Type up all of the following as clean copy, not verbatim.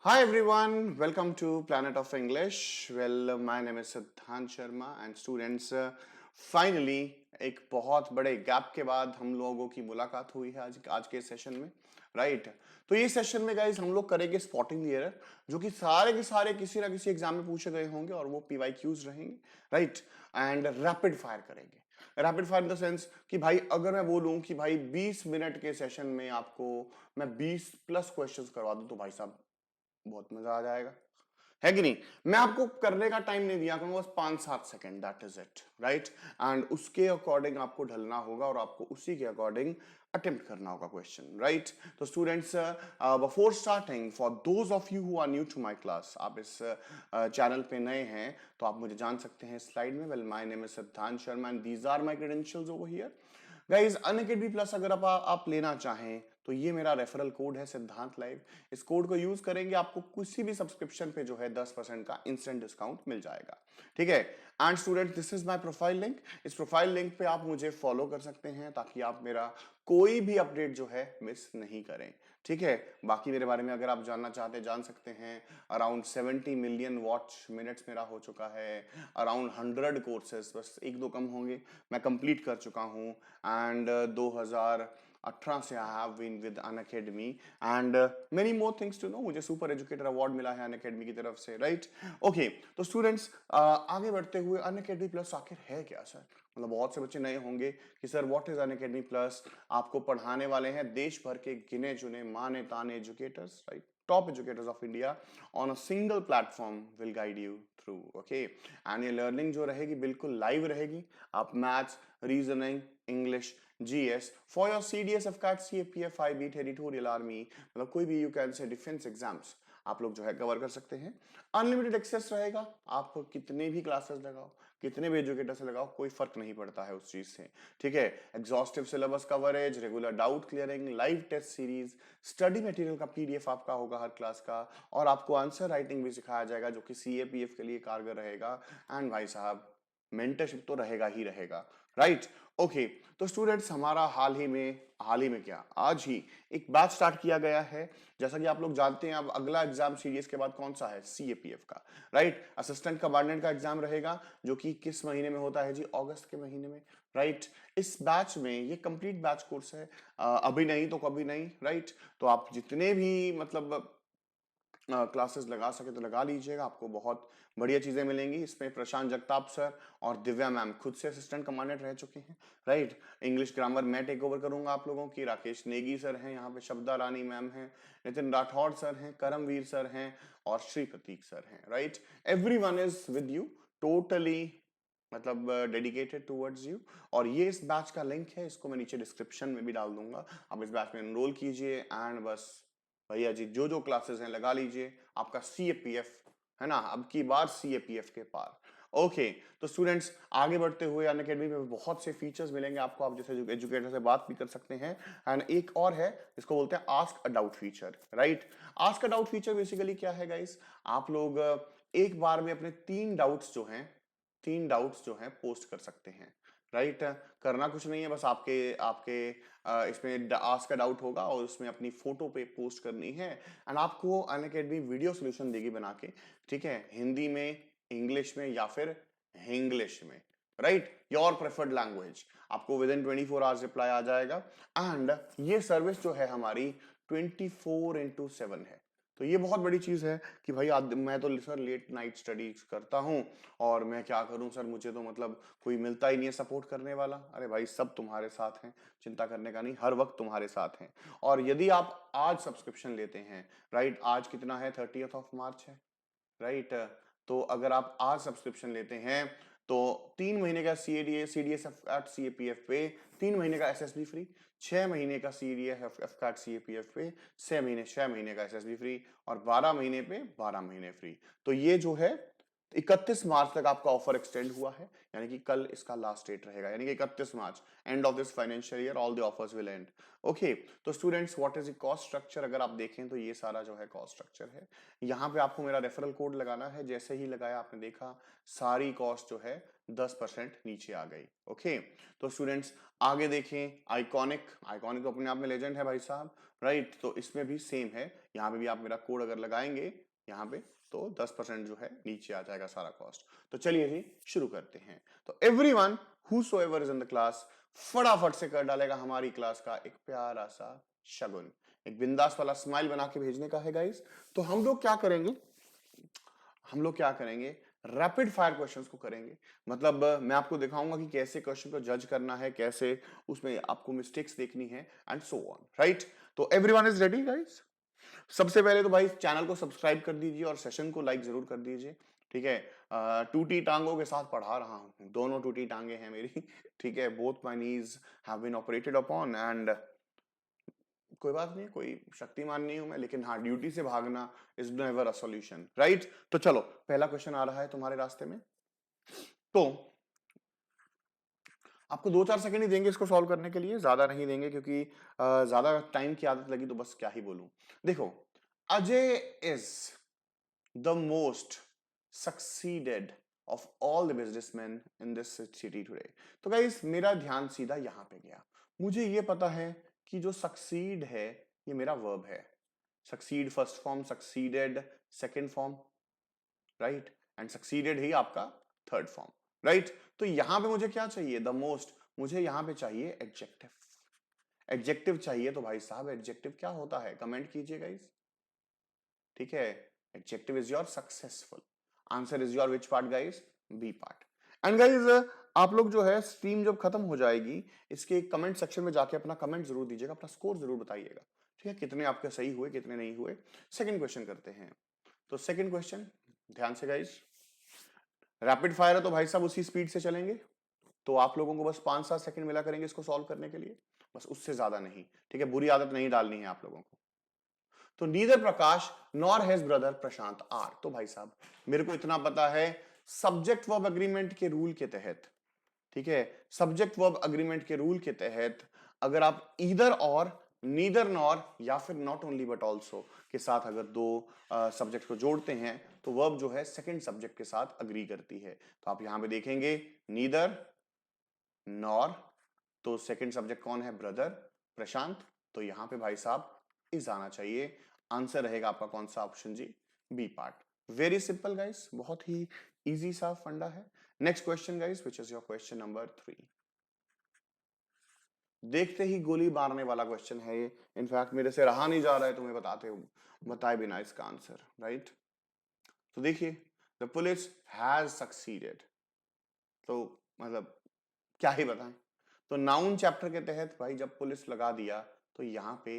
Hi everyone, welcome to Planet of English. My name is सिद्धांत Sharma and students, finally एक बहुत बड़े gap के बाद हम लोगों की मुलाकात हुई है आज के सेशन में, राइट? तो ये सेशन में गाइस हम लोग करेंगे स्पॉटिंग द एरर, जो कि सारे के सारे किसी ना किसी एग्जाम में पूछे गए होंगे और वो PYQs रहेंगे, राइट? एंड रैपिड फायर करेंगे। Rapid fire in the sense कि भाई अगर मैं बोलूं कि भाई 20 मिनट के सेशन में आपको मैं 20 प्लस क्वेश्चंस करवा दूं तो भाई साहब बहुत मजा आ जाएगा, है कि नहीं? मैं आपको करने का टाइम नहीं दिया करूंगा, बस 5-7 second, that is it, right? And उसके अकॉर्डिंग आपको ढलना होगा और आपको उसी के अकॉर्डिंग अटेम्प्ट करना होगा क्वेश्चन, राइट? तो students, before starting, for those of you who are new to my class, आप इस चैनल पे नए हैं तो आप मुझे जान सकते हैं स्लाइड में। Well, my name is Siddhant Sharma and these are my credentials over here. Guys, Unacademy plus अगर आप लेना चाहें तो ये मेरा रेफरल कोड है सिद्धांत लाइव। इस कोड को यूज करेंगे, आपको किसी भी सब्सक्रिप्शन पे जो है 10% का इंस्टेंट डिस्काउंट मिल जाएगा, ठीक है? And student, this is my profile link. इस प्रोफाइल लिंक पे आप मुझे फॉलो कर सकते हैं ताकि आप मेरा कोई भी अपडेट जो है मिस नहीं करें, ठीक है? बाकी मेरे बारे में अगर आप जानना चाहते हैं जान सकते हैं। अराउंड 70 मिलियन वॉच मिनट्स मेरा हो चुका है। अराउंड 100 कोर्सेज, बस एक दो कम होंगे, मैं कंप्लीट कर चुका हूँ। एंड 2018 से I have been with Unacademy and many more things to know. मुझे सुपर एजुकेटर अवार्ड मिला है अन अकेडमी की तरफ से, राइट? ओके, तो स्टूडेंट्स, आगे बढ़ते हुए अन अकेडमी प्लस आखिर है क्या सर? मतलब बहुत से बच्चे नए होंगे कि sir what is Unacademy plus. आपको पढ़ाने वाले हैं देश भर के गिने चुने माने ताने educators, right? Top educators of India on a single platform will guide you through, okay? And ये लर्निंग जो रहेगी बिल्कुल लाइव रहेगी। आप maths, reasoning, English, GS for your CDS, AFCAT, CAPF, IB, territorial army, मतलब कोई भी you can say defence exams आप लोग जो है कवर कर सकते हैं। अनलिमिटेड एक्सेस रहेगा, आप कितने भी क्लासेस लगाओ, कितने भी एजुकेटर से लगाओ, कोई फर्क नहीं पड़ता है उस चीज से, ठीक है? Exhaustive syllabus coverage, regular doubt clearing, live test series, study material का पीडीएफ आपका होगा हर क्लास का, और आपको आंसर राइटिंग भी सिखाया जाएगा जो कि सीएपीएफ के लिए कारगर रहेगा। एंड भाई साहब, मेंटरशिप तो रहेगा ही रहेगा, राइट? ओके, तो स्टूडेंट्स, हमारा हाल ही में क्या, आज ही एक बैच स्टार्ट किया गया है। जैसा कि आप लोग जानते हैं, अब अगला एग्जाम सीडीएस के बाद कौन सा है? सीएपीएफ का, राइट? असिस्टेंट कमांडेंट का एग्जाम रहेगा, जो कि किस महीने में होता है जी? अगस्त के महीने में, राइट? इस बैच में, ये कंप्लीट बैच कोर्स है, अभी नहीं तो कभी नहीं, राइट? तो आप जितने भी मतलब क्लासेस लगा सके तो लगा लीजिएगा, आपको बहुत बढ़िया चीजें मिलेंगी इसमें। प्रशांत जगताप सर और दिव्या मैम खुद से असिस्टेंट कमांडेंट रह चुके हैं, राइट? इंग्लिश ग्रामर मैं टेक ओवर करूंगा आप लोगों की। राकेश नेगी सर हैं यहाँ पे, शब्दा रानी मैम हैं, नितिन राठौड़ सर हैं, करमवीर सर हैं और श्री प्रतीक सर हैं, right? Every one is with you, totally, मतलब डेडिकेटेड टुवर्ड्स यू। और ये इस बैच का लिंक है, इसको मैं नीचे डिस्क्रिप्शन में भी डाल दूंगा। आप इस बैच में एनरोल कीजिए एंड बस भैया जी जो जो क्लासेस हैं लगा लीजिए। आपका सीएपीएफ है ना, अब की बार सीएपीएफ के पार। ओके, तो स्टूडेंट्स, आगे बढ़ते हुए अन अकेडमी में बहुत से फीचर्स मिलेंगे आपको, आप जैसे एजुकेटर से बात भी कर सकते हैं। एंड एक और है, इसको बोलते हैं ask a doubt feature, right? Ask a doubt feature basically क्या है गाइस? आप लोग एक बार में अपने 3 डाउट्स जो हैं पोस्ट कर सकते हैं, राइट? करना कुछ नहीं है, बस आपके आपके इसमें आस्क का डाउट होगा और उसमें अपनी फोटो पे पोस्ट करनी है। एंड आपको अनअकैडमी वीडियो सोल्यूशन देगी बना के, ठीक है? हिंदी में, इंग्लिश में या फिर हिंग्लिश में, राइट? Your preferred language. आपको विद इन 24 आवर्स रिप्लाई आ जाएगा। एंड ये सर्विस जो है हमारी 24x7 है। तो ये बहुत बड़ी चीज है कि भाई मैं तो सर लेट नाइट स्टडी करता हूँ और मैं क्या करूं सर, मुझे तो मतलब कोई मिलता ही नहीं है सपोर्ट करने वाला। अरे भाई, सब तुम्हारे साथ हैं, चिंता करने का नहीं, हर वक्त तुम्हारे साथ हैं। और यदि आप आज सब्सक्रिप्शन लेते हैं, राइट? आज कितना है? 30 मार्च है, राइट? तो अगर आप आज सब्सक्रिप्शन लेते हैं तो 3 महीने का सीडीएस एफ सीएपीएफ पे, 3 महीने का एसएसबी फ्री, 6 महीने का सीडीएस एफ सीएपीएफ पे 6 महीने का एसएसबी फ्री, और 12 महीने पे 12 महीने फ्री। तो ये जो है 31 मार्च तक आपका ऑफर एक्सटेंड हुआ है, यानी कि कल इसका लास्ट डेट रहेगा, यानी कि 31 March, end of this financial year all the offers will end. Okay, तो students, what is the cost structure? अगर आप देखें तो ये सारा जो है कॉस्ट स्ट्रक्चर है। यहाँ पे आपको मेरा रेफरल कोड लगाना है, जैसे ही लगाया आपने देखा सारी कॉस्ट जो है 10% नीचे आ गई। ओके, तो स्टूडेंट्स आगे देखें, आइकॉनिक, आइकॉनिक तो अपने आप में लेजेंड है भाई साहब, राइट। तो इसमें भी सेम है, यहाँ पे भी आप मेरा कोड अगर लगाएंगे यहाँ पे तो 10% जो है नीचे आ जाएगा सारा कॉस्ट। तो चलिए जी शुरू करते हैं। तो everyone whosoever is in the class फटाफट से कर डालेगा हमारी क्लास का एक प्यारा सा शगुन, एक बिंदास वाला स्माइल बना के भेजने का है गाइस। तो हम लोग क्या करेंगे, हम लोग क्या करेंगे, रैपिड फायर क्वेश्चंस को करेंगे। मतलब मैं आपको दिखाऊंगा कि कैसे क्वेश्चन को जज करना है, कैसे उसमें आपको मिस्टेक्स देखनी है एंड सो ऑन, राइट। तो एवरीवन इज रेडी गाइस। सबसे पहले तो भाई चैनल को सब्सक्राइब कर दीजिए और सेशन को लाइक जरूर कर दीजिए, ठीक है। टूटी टांगों के साथ पढ़ा रहा हूं, दोनों टूटी टांगे हैं मेरी, ठीक है। Both my knees have been operated upon and कोई बात नहीं, कोई शक्तिमान नहीं हूं मैं, लेकिन हाँ ड्यूटी से भागना is never a solution, right. तो चलो पहला क्वेश्चन आ रहा है तुम्हारे रास्ते में। तो आपको 2-4 सेकंड ही देंगे इसको सॉल्व करने के लिए, ज्यादा नहीं देंगे क्योंकि ज्यादा टाइम की आदत लगी तो बस क्या ही बोलूं। देखो, Ajay is the most succeeded of all the businessman in this city today. तो गाइस मेरा ध्यान सीधा यहां पे गया। मुझे ये पता है कि जो सक्सीड है ये मेरा वर्ब है। Succeed first form, succeeded second form, right, and succeeded ही आपका थर्ड फॉर्म, राइट। तो यहां पे मुझे क्या चाहिए, द मोस्ट, मुझे यहां पे चाहिए एडजेक्टिव। एडजेक्टिव चाहिए तो भाई साहब एडजेक्टिव क्या होता है, कमेंट कीजिए गाइस, ठीक है। Adjective is your successful, answer is your which part guys, B part. And guys आप लोग जो है स्ट्रीम जब खत्म हो जाएगी इसके कमेंट सेक्शन में जाके अपना कमेंट जरूर दीजिएगा, अपना स्कोर जरूर बताइएगा, ठीक है, कितने आपके सही हुए कितने नहीं हुए। सेकंड क्वेश्चन करते हैं। तो सेकंड क्वेश्चन ध्यान से गाइस, रैपिड फायर है तो भाई साहब उसी स्पीड से चलेंगे। तो आप लोगों को बस 5-7 सेकंड मिला करेंगे इसको सॉल्व करने के लिए, बस उससे ज्यादा नहीं, ठीक है। बुरी आदत नहीं डालनी है आप लोगों को। तो neither Prakash nor has brother Prashant are. तो भाई साहब मेरे को इतना पता है सब्जेक्ट वर्ब अग्रीमेंट के रूल के तहत, ठीक है, सब्जेक्ट वर्ब अग्रीमेंट के रूल के तहत अगर आप ईदर और, नीदर नॉर या फिर नॉट ओनली बट ऑल्सो के साथ अगर दो सब्जेक्ट को जोड़ते हैं तो वर्ब जो है सेकंड सब्जेक्ट के साथ अग्री करती है। तो आप यहां पे देखेंगे नीदर नॉर, तो सेकंड सब्जेक्ट कौन है, ब्रदर प्रशांत। तो यहां पे भाई साहब इज आना चाहिए, आंसर रहेगा आपका कौन सा ऑप्शन जी, B part. Very simple guys, बहुत ही इजी सा फंडा है। Next question guys which is your question number 3। देखते ही गोली मारने वाला क्वेश्चन है ये, इनफैक्ट मेरे से रहा नहीं जा रहा है तुम्हें बताए बिना इसका आंसर, राइट। तो देखिए, द पुलिस हैज सक्सीडेड, तो मतलब क्या ही बताएं। तो नाउन चैप्टर के तहत भाई जब पुलिस लगा दिया तो यहां पे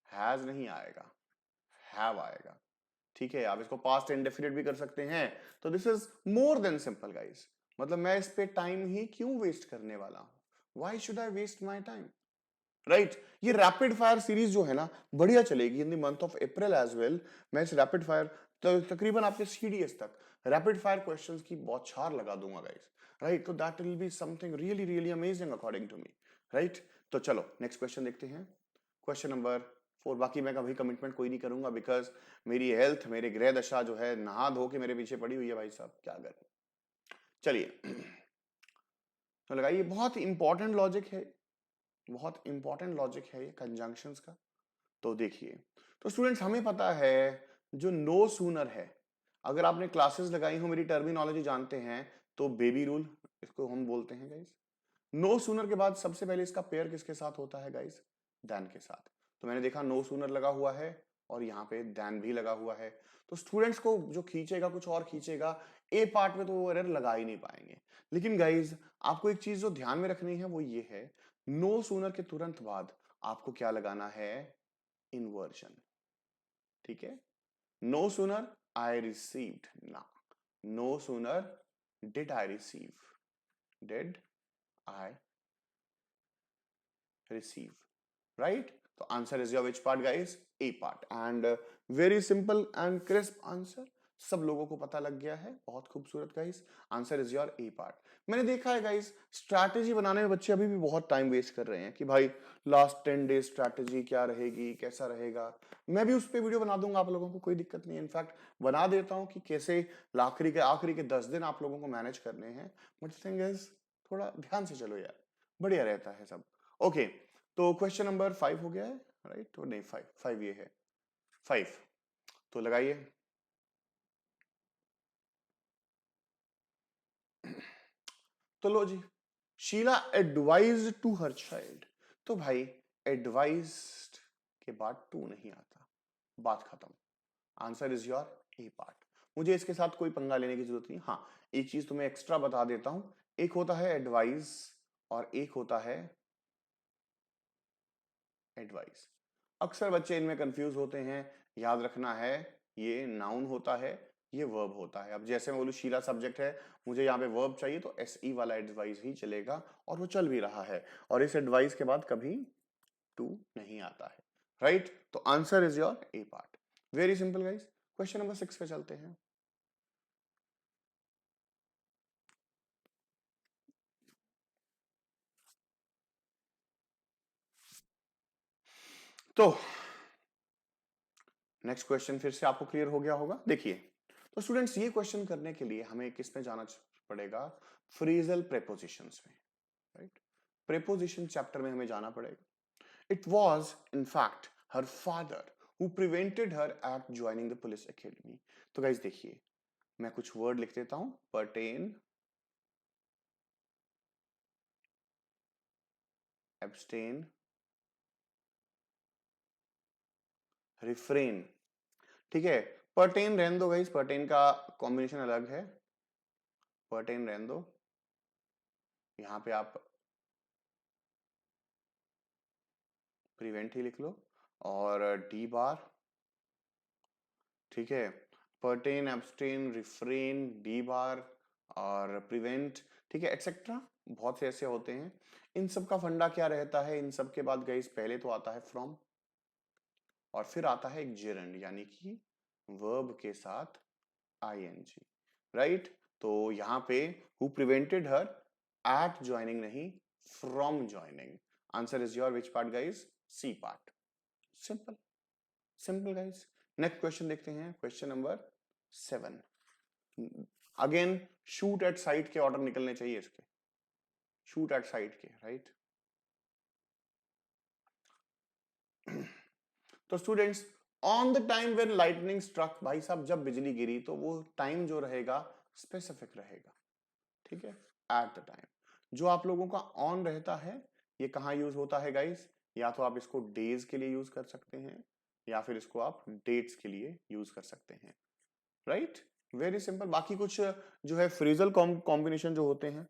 हैज नहीं आएगा, हैव आएगा, ठीक है। आप इसको पास्ट इंडेफिनिट भी कर सकते हैं। तो this is more than simple guys, मतलब मैं इस पे टाइम ही क्यों वेस्ट करने वाला हूं, why should I waste my time, right. ये रैपिड फायर सीरीज जो है ना बढ़िया चलेगी in the month of April as well. मैं इस रैपिड फायर तकरीबन आपके सीडीएस तक रैपिड फायर क्वेश्चंस की बौछार लगा दूंगा गाइस, राइट। तो that will be something really really amazing according to me, right. तो चलो नेक्स्ट क्वेश्चन देखते हैं, क्वेश्चन नंबर 4। बाकी मैं कभी कमिटमेंट कोई नहीं करूंगा बिकॉज मेरी हेल्थ, मेरे गृह दशा जो है नहा धो के मेरे पीछे पड़ी हुई है भाई साहब, क्या करें। चलिए तो लगाइए, बहुत इंपॉर्टेंट लॉजिक है, बहुत इंपॉर्टेंट लॉजिक है ये कंजंक्शंस का। तो देखिए, तो स्टूडेंट्स हमें पता है जो नो सूनर है, अगर आपने क्लासेस लगाई हो मेरी टर्मिनोलॉजी जानते हैं, तो बेबी रूल इसको हम बोलते हैं गाइस। नो सूनर के बाद सबसे पहले इसका पेयर किसके साथ होता है गाइस, देन के साथ। तो मैंने देखा नो सूनर लगा हुआ है और यहाँ पे देन भी लगा हुआ है। तो स्टूडेंट्स को जो खींचेगा कुछ और खींचेगा, ए पार्ट में तो वो एरर लगा ही नहीं पाएंगे। लेकिन गाइज आपको एक चीज जो ध्यान में रखनी है वो ये है, नो सूनर के तुरंत बाद आपको क्या लगाना है, इन्वर्जन, ठीक है। नो सूनर आई रिसीव्ड, ना, no sooner did I receive, did I receive, right. तो answer is your which part guys, A part. And very simple and crisp answer, सब लोगों को पता लग गया है, बहुत खूबसूरत guys, answer is your A part. मैंने देखा है गाइस, स्ट्रैटेजी बनाने में बच्चे अभी भी बहुत टाइम वेस्ट कर रहे हैं कि भाई लास्ट 10 डेज स्ट्रैटेजी क्या रहेगी, कैसा रहेगा। मैं भी उस पर वीडियो बना दूंगा, आप लोगों को कोई दिक्कत नहीं है। इनफैक्ट बना देता हूँ कि कैसे आखिरी के 10 दिन आप लोगों को मैनेज करने हैं। बट थिंग इज, थोड़ा ध्यान से चलो यार, बढ़िया रहता है सब। ओके, तो क्वेश्चन नंबर 5 हो गया है, राइट? तो नहीं, 5 ये है, 5। तो लगाइए। तो लो जी, Sheela advise to her child. तो भाई एडवाइज्ड के बाद टू नहीं आता, बात खत्म। Answer is your A part. मुझे इसके साथ कोई पंगा लेने की जरूरत नहीं। हाँ, एक चीज तुम्हें एक्स्ट्रा बता देता हूं, एक होता है एडवाइस और एक होता है एडवाइस। अक्सर बच्चे इनमें कंफ्यूज होते हैं। याद रखना है, ये नाउन होता है, ये वर्ब होता है। अब जैसे मैं बोलूं शीला सब्जेक्ट है, मुझे यहाँ पे वर्ब चाहिए, तो एस ई वाला एडवाइस ही चलेगा, और वो चल भी रहा है। और इस एडवाइस के बाद कभी टू नहीं आता है, राइट? तो answer is your A part. Very simple guys. Question number 6 पे चलते हैं। तो नेक्स्ट क्वेश्चन फिर से आपको क्लियर हो गया होगा। देखिए, तो स्टूडेंट्स ये क्वेश्चन करने के लिए हमें किस में जाना पड़ेगा? फ्रीजल प्रेपोजिशंस में, राइट? प्रेपोजिशन चैप्टर में हमें जाना पड़ेगा। It was in fact her father who prevented her at joining the police academy. तो गाइज देखिए, मैं कुछ वर्ड लिख देता हूं। Pertain, abstain, refrain. ठीक है, पर्टेन रहने दो गाइज, पर्टेन का कॉम्बिनेशन अलग है। पर्टेन रहने दो, यहां पे आप प्रिवेंट ही लिख लो, और डी बार। ठीक है, पर्टेन, एब्सटेन, रिफ्रेन, डी बार और प्रिवेंट, ठीक है, एक्सेट्रा। बहुत से ऐसे होते हैं। इन सब का फंडा क्या रहता है? इन सब के बाद गाइस पहले तो आता है फ्रॉम, और फिर आता है एक जेरंड, यानी कि वर्ब के साथ आईएनजी, राइट? तो यहां पे who prevented her at joining नहीं, from joining. Answer is your which part guys? C part. Simple, simple guys. Next question देखते हैं, question number 7। Again shoot at sight के ऑर्डर निकलने चाहिए इसके, शूट एट साइट के, राइट? तो students, on the time when lightning struck, भाई साहब जब बिजली गिरी, तो वो टाइम जो रहेगा स्पेसिफिक रहेगा, ठीक है? At the time. जो आप लोगों का ऑन रहता है, ये कहां यूज होता है गाइस? या तो आप इसको डेज के लिए यूज कर सकते हैं, या फिर इसको आप डेट्स के लिए यूज कर सकते हैं, राइट? Very simple. बाकी कुछ जो है फ्रेजल कॉम्बिनेशन जो होते हैं,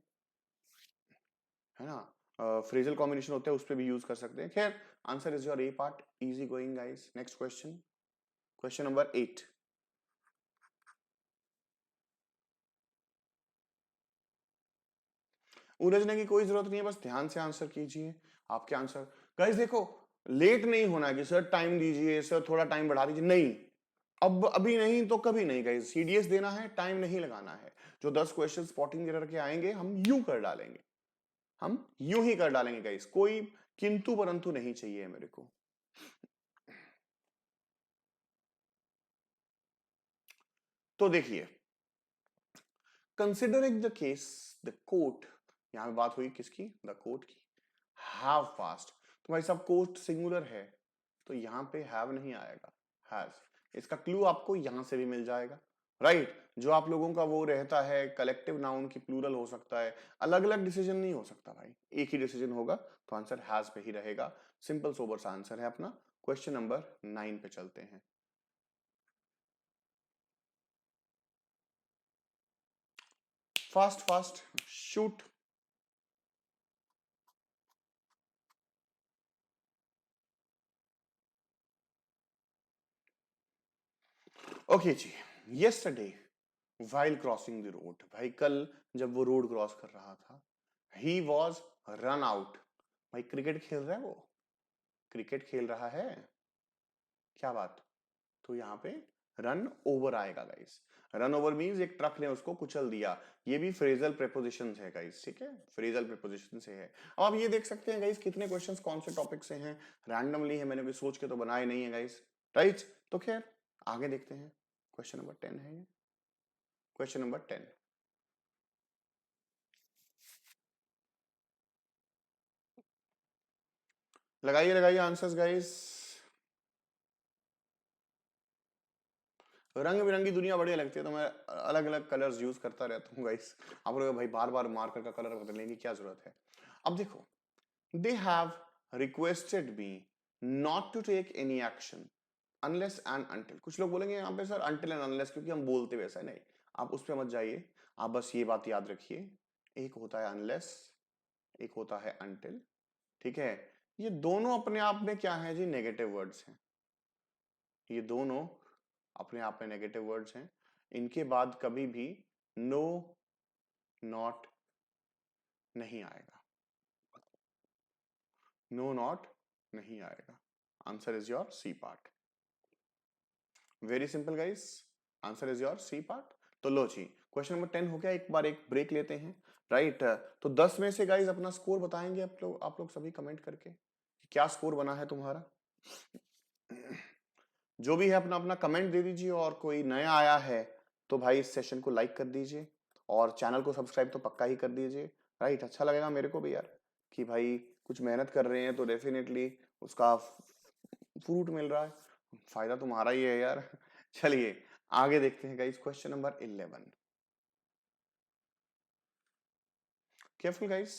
है ना, फ्रेजल कॉम्बिनेशन होते हैं, उस पर भी यूज कर सकते हैं। खैर, answer is your A part. Easy going guys. Next question, question number 8। उलझने की कोई जरूरत नहीं है, बस ध्यान से आंसर कीजिए। आपके आंसर गाइस देखो, लेट नहीं होना है कि सर टाइम दीजिए, सर थोड़ा टाइम बढ़ा दीजिए, नहीं। अब अभी नहीं तो कभी नहीं गाइस, सीडीएस देना है, टाइम नहीं लगाना है। जो 10 क्वेश्चन स्पॉटिंग एरर के आएंगे, हम यूं कर डालेंगे, हम यूं ही कर डालेंगे गाइस। कोई किंतु परंतु नहीं चाहिए मेरे को। तो देखिए, considering the case, the court, यहां पे बात हुई किसकी? द कोर्ट की। हैव पास्ट, तो भाई साहब कोर्ट सिंगुलर है, तो यहां पे हैव नहीं आएगा, हैज। इसका क्लू आपको यहां से भी मिल जाएगा, राइट? जो आप लोगों का वो रहता है कलेक्टिव नाउन की प्लूरल हो सकता है, अलग अलग डिसीजन नहीं हो सकता भाई, एक ही डिसीजन होगा, तो आंसर हैज पे ही रहेगा। सिंपल सोबर सा आंसर है अपना। क्वेश्चन नंबर 9 पे चलते हैं। Fast fast shoot. ओके जी, yesterday while crossing the road, भाई कल जब वो रोड क्रॉस कर रहा था, ही वॉज रन आउट। भाई क्रिकेट खेल रहा है वो, क्रिकेट खेल रहा है, क्या बात? तो यहाँ पे रन ओवर आएगा गाइस। रन ओवर मीन्स एक ट्रक ने उसको कुचल दिया। ये भी फ्रेजल प्रेपोजिशन है गाइस, ठीक है, फ्रेजल प्रेपोजिशन से है। अब आप ये देख सकते हैं गाइस कितने क्वेश्चंस कौन से टॉपिक से हैं, रैंडमली है, मैंने कोई सोच के तो बनाए नहीं है गाइस, राइट। तो खैर आगे देखते हैं, क्वेश्चन नंबर 10 है ये, क्वेश्चन नंबर 10। लगाइए लगाइए आंसर्स गाइस। रंग बिरंगी दुनिया बढ़िया लगती है तो मैं अलग अलग कलर्स यूज करता रहता हूँ गाइस। आप लोग भाई बार बार मार्कर का कलर बदलने की क्या जरूरत है। अब देखो, they have requested me not to take any action unless and until. कुछ लोग बोलेंगे यहाँ पे सर अनटिल एंड अनलेस क्योंकि हम बोलते वैसा है, नहीं, आप उस पर मत जाइए, आप बस ये बात याद रखिए, एक होता है अनलेस, एक होता है अनटिल, ठीक है। ये दोनों अपने आप में क्या है जी, नेगेटिव वर्ड्स हैं, ये दोनों अपने आप में नेगेटिव वर्ड्स हैं। इनके बाद कभी भी नो नॉट नहीं आएगा, नो नॉट नहीं आएगा। Answer is your C part. Very simple guys, answer is your C part. तो लो जी, क्वेश्चन नंबर 10 हो गया, एक बार एक ब्रेक लेते हैं, राइट। तो 10 में से गाइस अपना स्कोर बताएंगे आप लोग सभी कमेंट करके क्या स्कोर बना है तुम्हारा। जो भी है अपना अपना कमेंट दे दीजिए, और कोई नया आया है तो भाई इस सेशन को लाइक कर दीजिए और चैनल को सब्सक्राइब तो पक्का ही कर दीजिए, राइट। अच्छा लगेगा मेरे को भी यार कि भाई कुछ मेहनत कर रहे हैं तो डेफिनेटली उसका फ्रूट मिल रहा है, फायदा तुम्हारा ही है यार। चलिए आगे देखते हैं guys, question number 11। Careful guys.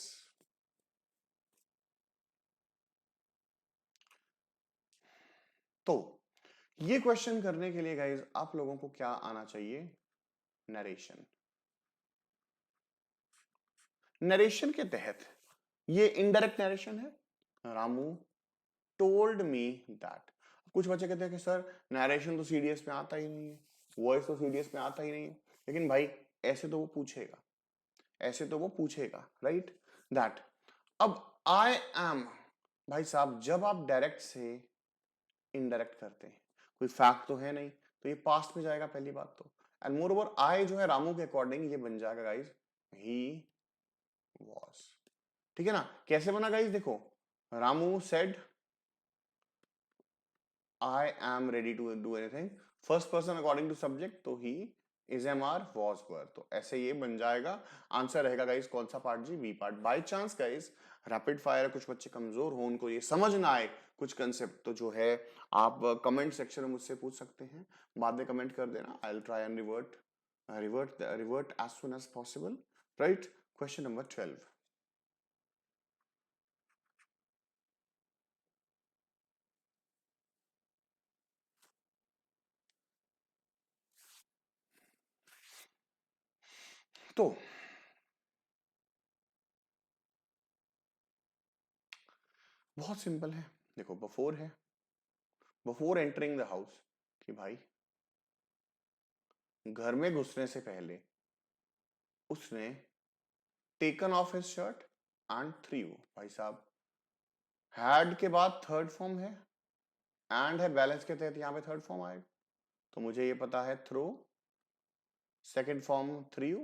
तो ये क्वेश्चन करने के लिए गाइस आप लोगों को क्या आना चाहिए, नरेशन। नरेशन के तहत ये इनडायरेक्ट नरेशन है। Ramu told me that. कुछ बच्चे कहते हैं कि सर नरेशन तो सीडीएस में आता ही नहीं है, वॉइस तो सीडीएस में आता ही नहीं है, लेकिन भाई ऐसे तो वो पूछेगा, ऐसे तो वो पूछेगा, राइट। दैट, अब आई एम, भाई साहब जब आप डायरेक्ट से इनडायरेक्ट करते हैं, कोई फैक्ट तो है नहीं, तो ये पास्ट में जाएगा पहली बात तो। एंड मोर ओवर आई जो है रामू के अकॉर्डिंग ये बन जाएगा गाइस ही वॉज, ठीक है ना। कैसे बना गाइस, देखो, Ramu said I am ready to do anything, first person according to subject, तो he is am are was were, तो ऐसे ये बन जाएगा। आंसर रहेगा गाइस कौन सा पार्ट जी, B part. By chance guys rapid fire कुछ बच्चे कमजोर हो, उनको ये समझ ना आए कुछ कंसेप्ट, तो जो है आप कमेंट सेक्शन में मुझसे पूछ सकते हैं, बाद में कमेंट कर देना, I will try and revert as soon as possible, right. Question number 12। तो बहुत सिंपल है, देखो बिफोर है, बिफोर एंटरिंग द हाउस, कि भाई घर में घुसने से पहले उसने taken of his shirt and three, भाई साहब हैड के बाद थर्ड फॉर्म है, एंड है बैलेंस के तहत यहां पे थर्ड फॉर्म आएगा, तो मुझे ये पता है थ्रो, सेकंड फॉर्म थ्री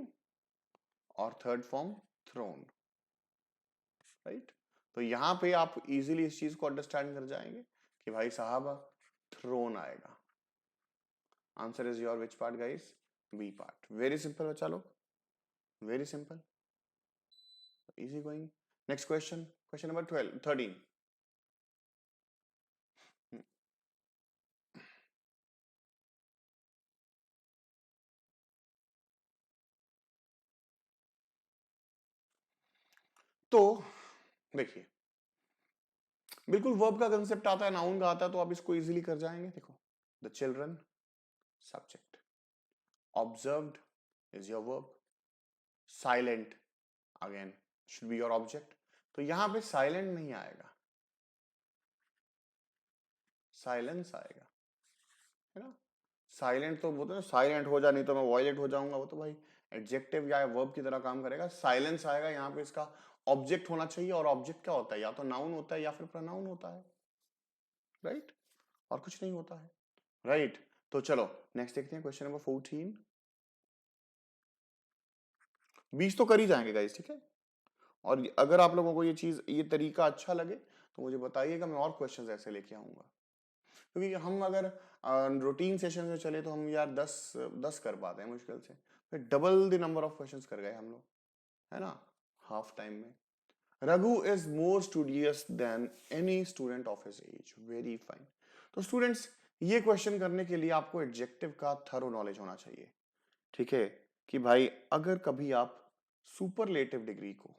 और थर्ड फॉर्म थ्रोन, राइट। तो यहां पे आप इजीली इस चीज को अंडरस्टैंड कर जाएंगे कि भाई साहब थ्रोन आएगा। Answer is your which part guys, B part. Very simple बच्चा लोग, very simple, easy going. Next question, question number 12 13। तो देखिए, बिल्कुल वर्ब का कंसेप्ट आता है, नाउन का आता है, तो आप इसको इजीली कर जाएंगे। देखो, the children subject, observed is your verb, silent again should be your object, तो यहां पे साइलेंट नहीं आएगा, साइलेंस आएगा, है ना। साइलेंट तो बोलते हैं साइलेंट हो जा नहीं तो मैं वॉयलेट हो जाऊंगा, वो तो भाई एडजेक्टिव या वर्ब की तरह काम करेगा। साइलेंस आएगा, यहाँ पे इसका ऑब्जेक्ट होना चाहिए, और ऑब्जेक्ट क्या होता है, या तो नाउन होता है या फिर प्रोनाउन होता है, राइट, और कुछ नहीं होता है, राइट। तो चलो नेक्स्ट देखते हैं, क्वेश्चन नंबर 14। 20 तो कर ही जाएंगे गाइस, ठीक है। और अगर आप लोगों को ये चीज, ये तरीका अच्छा लगे तो मुझे बताइएगा, मैं और क्वेश्चंस ऐसे लेके आऊंगा। क्योंकि हम अगर रूटीन सेशन में चले तो हम यार 10 कर पाते हैं मुश्किल से, फिर double the number of questions कर गए हम लोग, है ना, हाफ टाइम में। Raghu is more studious than any student of his age, very fine. तो स्टूडेंट्स, ये क्वेश्चन करने के लिए आपको एडजेक्टिव का थरो नॉलेज होना चाहिए, ठीक है। कि भाई अगर कभी आप सुपरलेटिव डिग्री को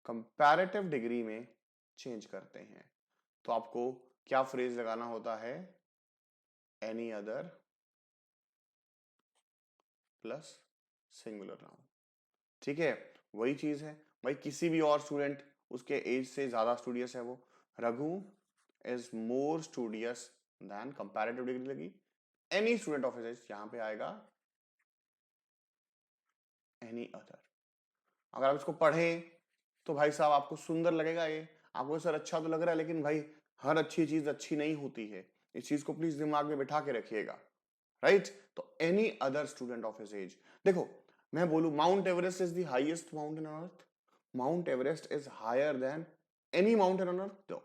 कंपैरेटिव डिग्री में चेंज करते हैं तो आपको क्या फ्रेज लगाना होता है, any other plus singular noun, ठीक है। वही चीज है भाई, किसी भी और स्टूडेंट उसके एज से ज्यादा स्टूडियस है वो, Raghu is more studious than, comparative degree लगी, any student of his age, यहां पे आएगा एनी अदर। अगर आप इसको पढ़ें तो भाई साहब आपको सुंदर लगेगा ये, आपको सर अच्छा तो लग रहा है, लेकिन भाई हर अच्छी चीज अच्छी नहीं होती है, इस चीज को प्लीज दिमाग में बिठा के रखिएगा, राइट। तो any other student of his age, देखो मैं बोलूं Mount Everest is the highest mountain on earth, Mount Everest is higher than any mountain on earth, तो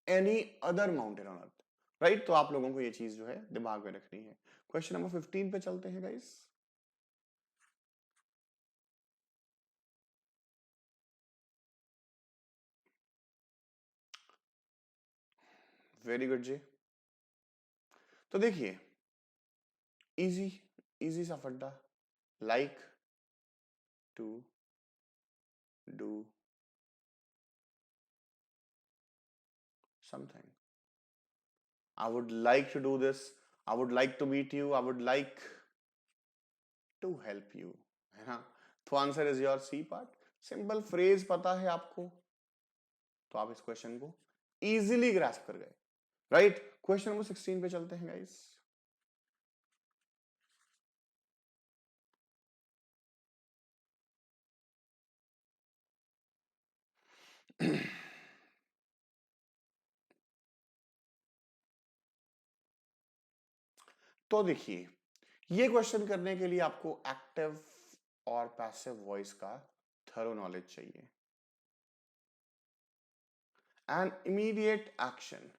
any other mountain on earth, right. तो आप लोगों को ये चीज जो है दिमाग में रखनी है। क्वेश्चन नंबर 15 पे चलते हैं गाइस। वेरी गुड जी। तो देखिए, इजी, इजी सा फड्डा, like to do something, I would like to do this, I would like to meet you, I would like to help you, है ना। तो answer is your C part. Simple phrase पता है आपको तो आप इस क्वेश्चन को इजीली ग्रास्प कर गए, राइट। क्वेश्चन नंबर 16 पे चलते हैं गाइस। तो देखिए, ये क्वेश्चन करने के लिए आपको एक्टिव और पैसिव वॉइस का थरो नॉलेज चाहिए। An immediate action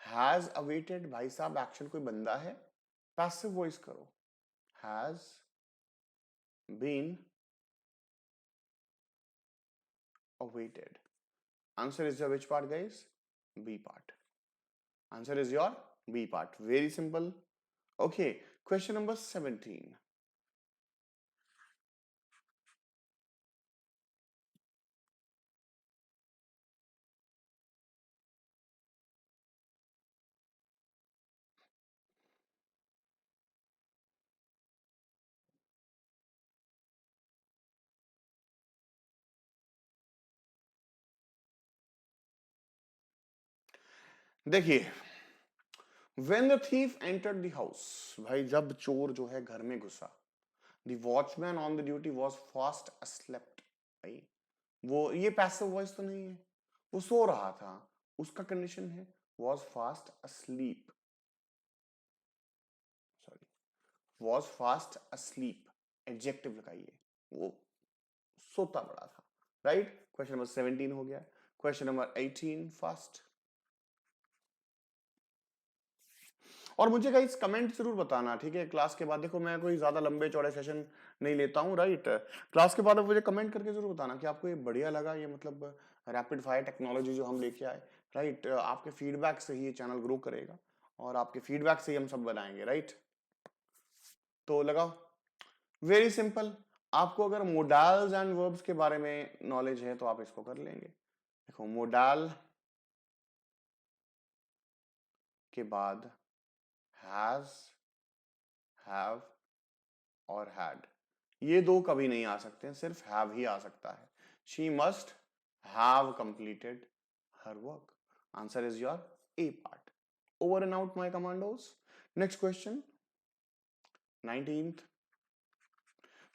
has awaited, भाई साहब एक्शन कोई बंदा है, पैसिव वॉइस करो, has been awaited. Answer is your which part guys, B part. Answer is your B part, very simple. Okay, question number 17। देखिए, when the thief entered the house, भाई जब चोर जो है घर में घुसा, the watchman on the duty was fast asleep, भाई वो ये पैसिव वॉइस तो नहीं है, वो सो रहा था, उसका कंडीशन है was fast asleep, sorry, was fast asleep, adjective लगाइए, वो सोता पड़ा था, राइट। क्वेश्चन नंबर 17 हो गया। Question number 18 fast. और मुझे गाइस कमेंट जरूर बताना, ठीक है, क्लास के बाद। देखो मैं कोई ज्यादा लंबे चौड़े सेशन नहीं लेता हूँ, राइट। क्लास के बाद आप मुझे कमेंट करके जरूर बताना कि आपको ये बढ़िया लगा, ये मतलब रैपिड फायर टेक्नोलॉजी जो हम लेके आए, राइट। आपके फीडबैक से ही ये चैनल ग्रो करेगा और आपके फीडबैक से ही हम सब बनाएंगे, राइट। तो लगाओ, वेरी सिंपल। आपको अगर मोडाल्स एंड वर्ब्स के बारे में नॉलेज है तो आप इसको कर लेंगे। देखो मोडाल के बाद हैज, हैव और हैड, ये दो कभी नहीं आ सकते हैं, सिर्फ हैव ही आ सकता है। She must have completed her work. Answer is your A part. Over and out my commandos. Next question 19th।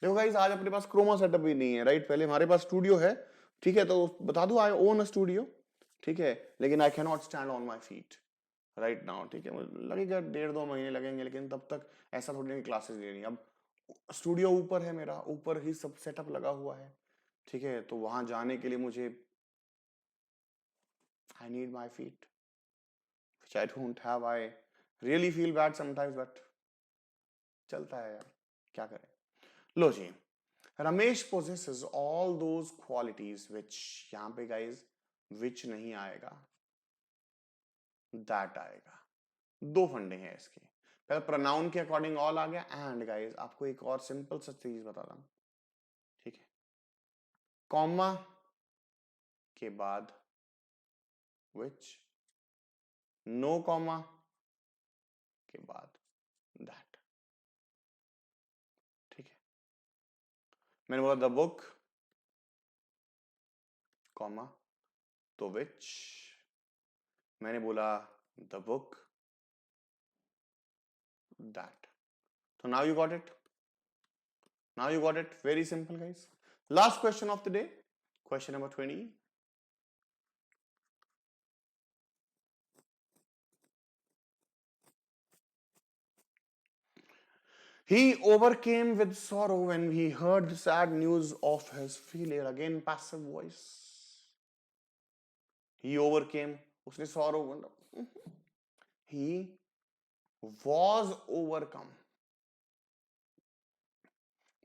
देखो गाइस, आज अपने पास क्रोमा सेटअप भी नहीं है, राइट। पहले हमारे पास स्टूडियो है, ठीक है, तो बता दूं आई ओन अ स्टूडियो, ठीक है, लेकिन I can not stand on my feet right now, ठीक है। मुझे लगेगा 1.5-2 महीने लगेंगे, लेकिन तब तक ऐसा थोड़ी क्लासेस ले रही अब स्टूडियो ऊपर है मेरा, ऊपर ही सब सेटअप लगा हुआ है, ठीक है। तो वहां जाने के लिए मुझे I need my feet which I don't have. I really feel bad sometimes, but चलता है यार, क्या करें। लो जी, Ramesh possesses all those qualities which, यहाँ पे गाइज which नहीं आएगा, that आएगा। दो फंडे हैं इसके, पहले प्रोनाउन के अकॉर्डिंग ऑल आ गया, एंड गाइज आपको एक और सिंपल सा चीज बता रहा हूं, ठीक है। कॉमा के बाद which, नो कॉमा के बाद that, ठीक है। मैंने बोला द बुक, कॉमा, तो which, मैंने बोला the book, that. So now you got it. Now you got it. Very simple, guys. Last question of the day. Question number 20. He overcame with sorrow when he heard the sad news of his failure. Again, passive voice. He overcame. उसने sorrow. He was overcome.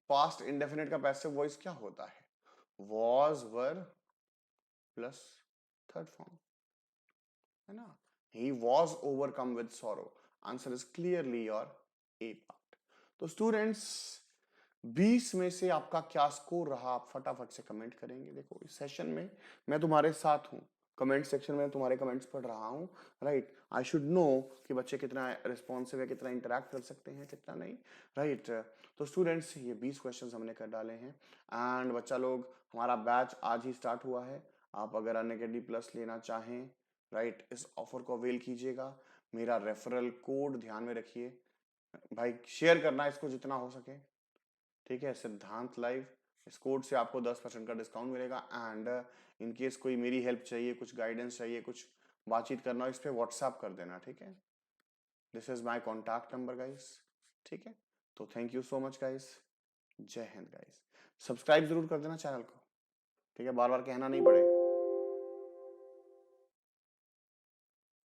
Past indefinite का passive voice क्या होता है? Was, were plus third form, है ना? He was overcome with sorrow. Answer is clearly your A part. तो students 20 में से आपका क्या स्कोर रहा, आप फटाफट से कमेंट करेंगे। देखो इस सेशन में मैं तुम्हारे साथ हूँ, कमेंट सेक्शन में तुम्हारे कमेंट्स पढ़ रहा हूँ, राइट। आई शुड नो कि बच्चे कितना रिस्पॉन्सिव है, कितना इंटरेक्ट कर सकते हैं, कितना नहीं, राइट। तो स्टूडेंट्स ये 20 क्वेश्चंस हमने कर डाले हैं, एंड बच्चा लोग हमारा बैच आज ही स्टार्ट हुआ है। आप अगर अनअकैडमी प्लस लेना चाहें, राइट, इस ऑफर को अवेल कीजिएगा। मेरा रेफरल कोड ध्यान में रखिए भाई, शेयर करना इसको जितना हो सके, ठीक है। सिद्धांत लाइव, इस कोड से आपको 10% का डिस्काउंट मिलेगा। एंड इन केस कोई मेरी हेल्प चाहिए, कुछ गाइडेंस चाहिए, कुछ बातचीत करना हो, इस पे व्हाट्सएप कर देना, ठीक है। This is my contact number guys, ठीक है। तो thank you so much guys, जय हिंद गाइस। सब्सक्राइब जरूर कर देना चैनल को, ठीक है, बार बार कहना नहीं पड़े।